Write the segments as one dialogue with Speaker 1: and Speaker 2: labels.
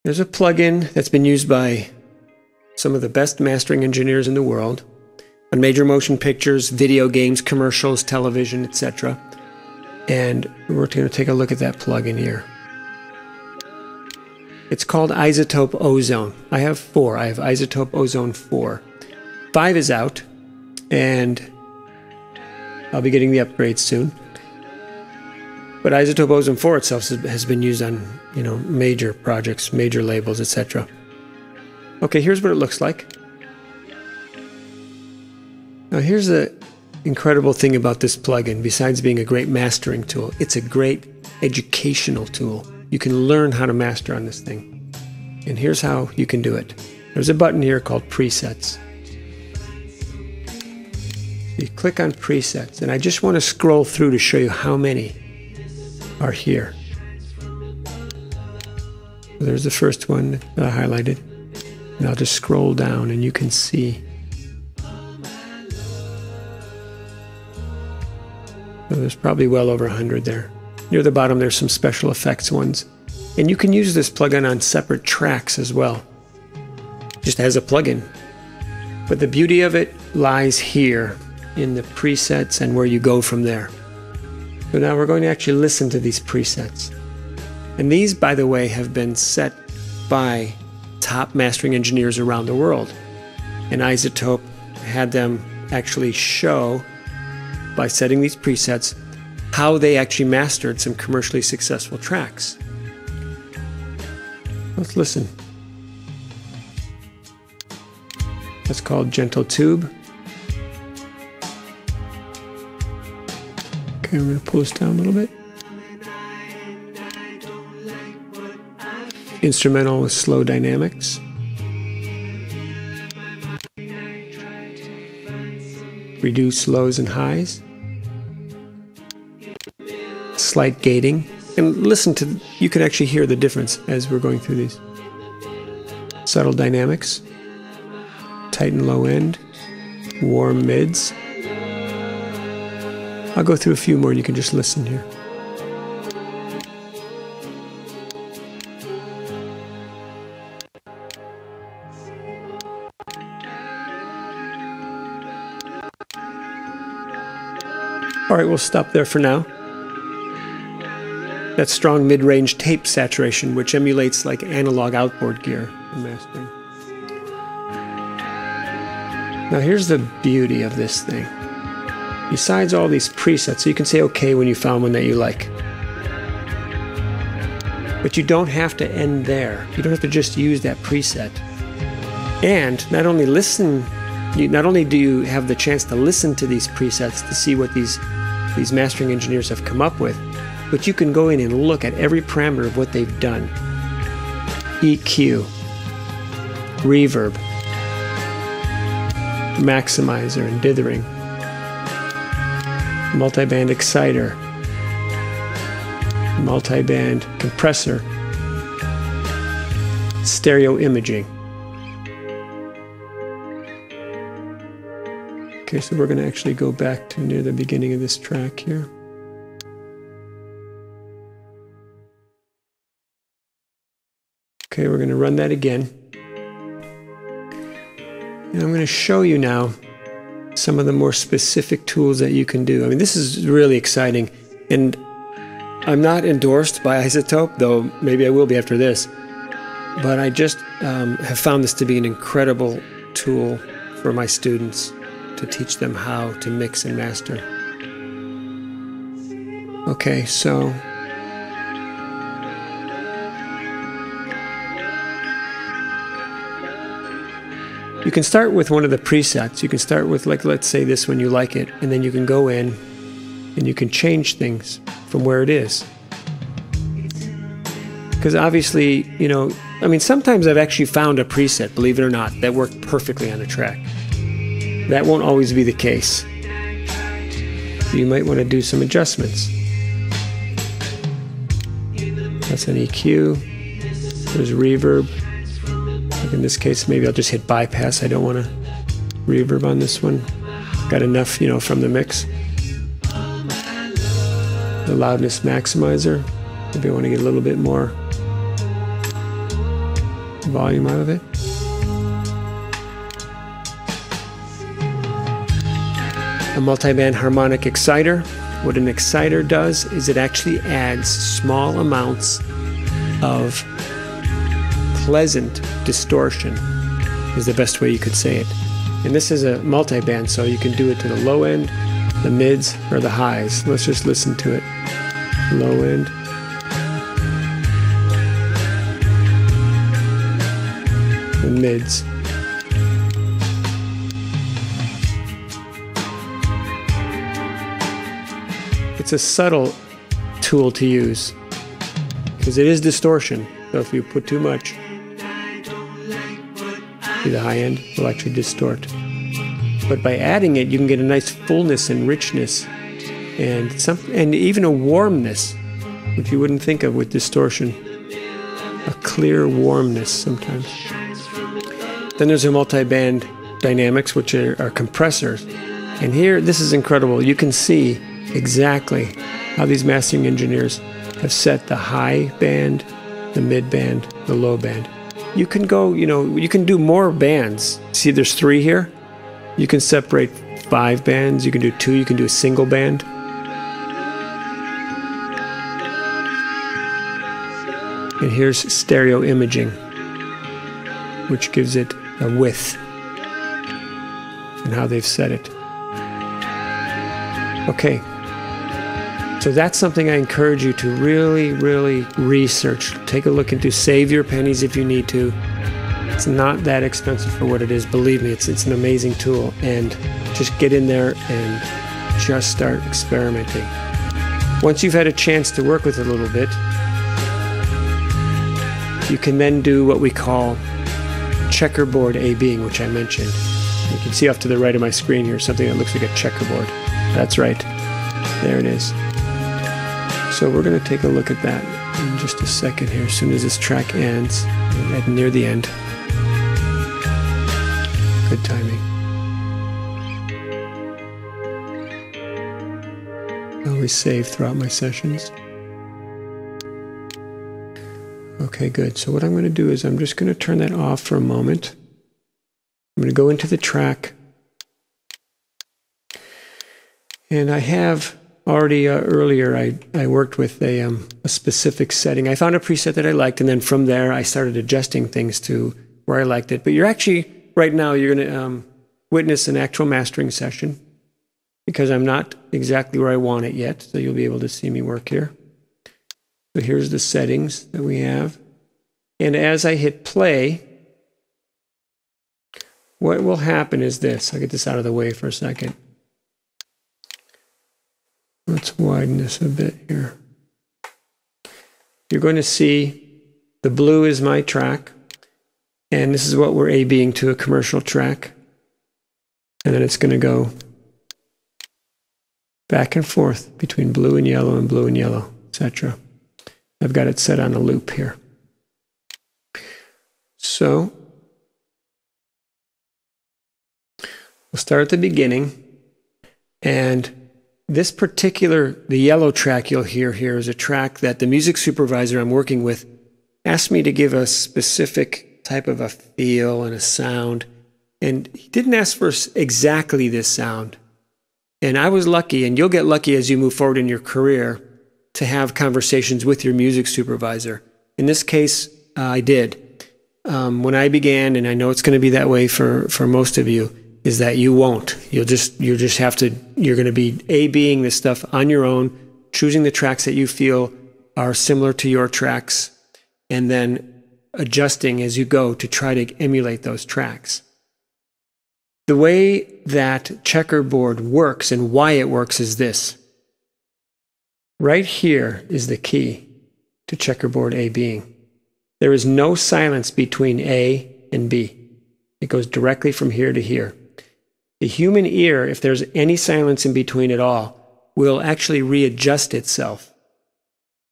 Speaker 1: There's a plugin that's been used by some of the best mastering engineers in the world on major motion pictures, video games, commercials, television, etc. And we're going to take a look at that plugin here. It's called Isotope Ozone. I have 4. I have Isotope Ozone 4. 5 is out, and I'll be getting the upgrade soon. But Isotope Ozone 4 itself has been used on, major projects, major labels, etc. Okay, here's what it looks like. Now here's the incredible thing about this plugin, besides being a great mastering tool. It's a great educational tool. You can learn how to master on this thing. And here's how you can do it. There's a button here called Presets. You click on Presets, and I just want to scroll through to show you how many are here. There's the first one that I highlighted. And I'll just scroll down and you can see. So there's probably well over 100 there. Near the bottom there's some special effects ones. And you can use this plugin on separate tracks as well. Just as a plugin. But the beauty of it lies here in the presets and where you go from there. So now we're going to actually listen to these presets. And these, by the way, have been set by top mastering engineers around the world. And Isotope had them actually show, by setting these presets, how they actually mastered some commercially successful tracks. Let's listen. That's called Gentle Tube. Okay, I'm going to pull this down a little bit. Instrumental with slow dynamics. Reduce lows and highs. Slight gating. And listen to, you can actually hear the difference as we're going through these. Subtle dynamics. Tighten low end. Warm mids. I'll go through a few more and you can just listen here. All right, we'll stop there for now. That's strong mid-range tape saturation, which emulates like analog outboard gear in mastering. Now here's the beauty of this thing. Besides all these presets, so you can say okay when you found one that you like. But you don't have to end there. You don't have to just use that preset. And not only do you have the chance to listen to these presets to see what these mastering engineers have come up with, but you can go in and look at every parameter of what they've done. EQ, reverb, maximizer and dithering, multiband exciter, multiband compressor, stereo imaging. Okay, so we're going to actually go back to near the beginning of this track here. Okay, we're going to run that again. And I'm going to show you now some of the more specific tools that you can do. I mean, this is really exciting. And I'm not endorsed by Isotope, though maybe I will be after this. But I just have found this to be an incredible tool for my students to teach them how to mix and master. Okay, so you can start with one of the presets. You can start with, like, let's say this one, you like it, and then you can go in and you can change things from where it is. Because obviously, I mean, sometimes I've actually found a preset, believe it or not, that worked perfectly on a track. That won't always be the case. You might want to do some adjustments. That's an EQ. There's reverb. Like in this case, maybe I'll just hit bypass. I don't want to reverb on this one. Got enough, from the mix. The loudness maximizer. Maybe I want to get a little bit more. volume out of it. A multiband harmonic exciter. What an exciter does is it actually adds small amounts of pleasant distortion, is the best way you could say it. And this is a multiband, so you can do it to the low end, the mids, or the highs. Let's just listen to it. Low end. The mids. It's a subtle tool to use because it is distortion. So if you put too much, see the high end will actually distort. But by adding it, you can get a nice fullness and richness, and even a warmness, which you wouldn't think of with distortion. A clear warmness sometimes. Then there's a multiband dynamics, which are compressors. And here, this is incredible. You can see exactly how these mastering engineers have set the high band, the mid band, the low band. You can go, you can do more bands. See, there's 3 here. You can separate 5 bands. You can do 2. You can do a single band. And here's stereo imaging, which gives it a width and how they've set it. Okay. So that's something I encourage you to really, really research. Take a look into. Save your pennies if you need to. It's not that expensive for what it is. Believe me, it's an amazing tool. And just get in there and just start experimenting. Once you've had a chance to work with it a little bit, you can then do what we call checkerboard A-Bing, which I mentioned. You can see off to the right of my screen here something that looks like a checkerboard. That's right. There it is. So we're going to take a look at that in just a second here, as soon as this track ends, at near the end. Good timing. I always save throughout my sessions. Okay, good. So what I'm going to do is I'm just going to turn that off for a moment. I'm going to go into the track. And I have already earlier, I worked with a specific setting. I found a preset that I liked, and then from there I started adjusting things to where I liked it. But you're actually, right now, you're going to witness an actual mastering session because I'm not exactly where I want it yet, so you'll be able to see me work here. So here's the settings that we have. And as I hit play, what will happen is this. I'll get this out of the way for a second. Let's widen this a bit here. You're going to see the blue is my track, and this is what we're A-Bing to a commercial track. And then it's going to go back and forth between blue and yellow, etc. I've got it set on a loop here. So we'll start at the beginning, and this particular, the yellow track you'll hear here is a track that the music supervisor I'm working with asked me to give a specific type of a feel and a sound. And he didn't ask for exactly this sound. And I was lucky, and you'll get lucky as you move forward in your career, to have conversations with your music supervisor. In this case, I did. When I began, and I know it's going to be that way for most of you, is that you won't. You're going to be A-Bing this stuff on your own, choosing the tracks that you feel are similar to your tracks, and then adjusting as you go to try to emulate those tracks. The way that checkerboard works and why it works is this. Right here is the key to checkerboard A-Bing. There is no silence between A and B. It goes directly from here to here. The human ear, if there's any silence in between at all, will actually readjust itself.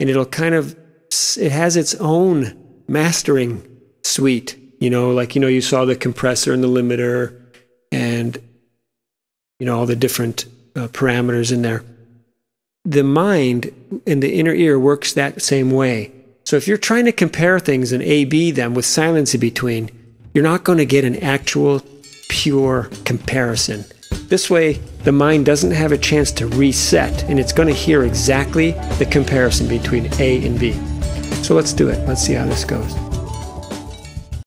Speaker 1: And it'll it has its own mastering suite. You saw the compressor and the limiter and, all the different parameters in there. The mind and the inner ear works that same way. So if you're trying to compare things in A-B them with silence in between, you're not going to get an actual pure comparison. This way, the mind doesn't have a chance to reset, and it's going to hear exactly the comparison between A and B. So let's do it. Let's see how this goes.